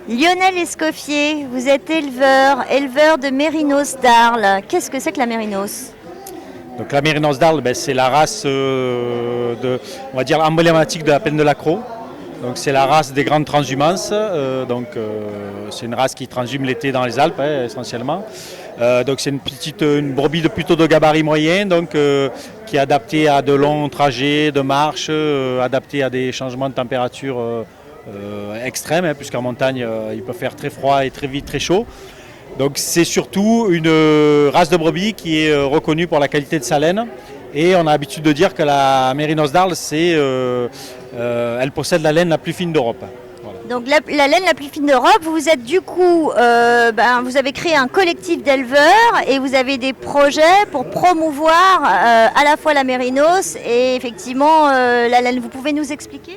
Lionel Escoffier, vous êtes éleveur de mérinos d'Arles. Qu'est-ce que c'est que la mérinos? Donc la Mérinos d'Arles, c'est la race on va dire emblématique de la plaine de l'Accro. Donc c'est la race des grandes transhumances. C'est une race qui transhume l'été dans les Alpes essentiellement. Donc c'est une brebis plutôt de gabarit moyen, qui est adaptée à de longs trajets de marche, adaptée à des changements de température extrêmes, puisqu'en montagne il peut faire très froid et très vite très chaud. Donc c'est surtout une race de brebis qui est reconnue pour la qualité de sa laine. Et on a l'habitude de dire que la Mérinos d'Arles, elle possède la laine la plus fine d'Europe. Voilà. Donc la laine la plus fine d'Europe, vous êtes du coup, vous avez créé un collectif d'éleveurs et vous avez des projets pour promouvoir à la fois la mérinos et effectivement la laine. Vous pouvez nous expliquer ?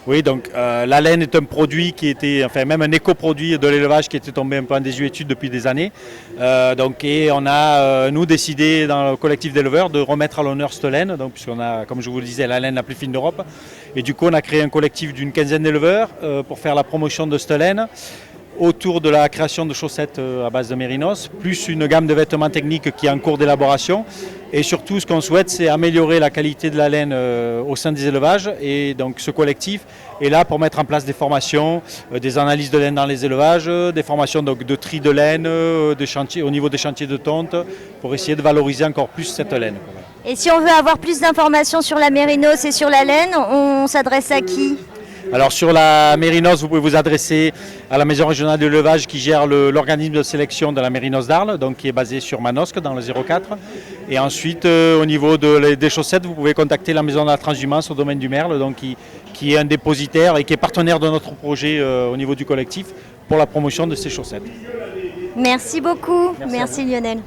Oui, donc la laine est un produit qui était, même un éco-produit de l'élevage qui était tombé un peu en désuétude depuis des années. Et on a, nous, décidé dans le collectif d'éleveurs de remettre à l'honneur cette laine, puisqu'on a, comme je vous le disais, la laine la plus fine d'Europe. Et du coup, on a créé un collectif d'une quinzaine d'éleveurs pour faire la promotion de cette laine autour de la création de chaussettes à base de mérinos, plus une gamme de vêtements techniques qui est en cours d'élaboration. Et surtout, ce qu'on souhaite, c'est améliorer la qualité de la laine au sein des élevages. Et donc, ce collectif est là pour mettre en place des formations, des analyses de laine dans les élevages, des formations de tri de laine, au niveau des chantiers de tonte, pour essayer de valoriser encore plus cette laine. Et si on veut avoir plus d'informations sur la mérinos et sur la laine, on s'adresse à qui ? Alors sur la Mérinos, vous pouvez vous adresser à la maison régionale de l'élevage qui gère l'organisme de sélection de la Mérinos d'Arles, donc qui est basé sur Manosque dans le 04. Et ensuite, au niveau des chaussettes, vous pouvez contacter la maison de la transhumance au domaine du Merle, qui est un dépositaire et qui est partenaire de notre projet au niveau du collectif pour la promotion de ces chaussettes. Merci beaucoup. Merci Lionel.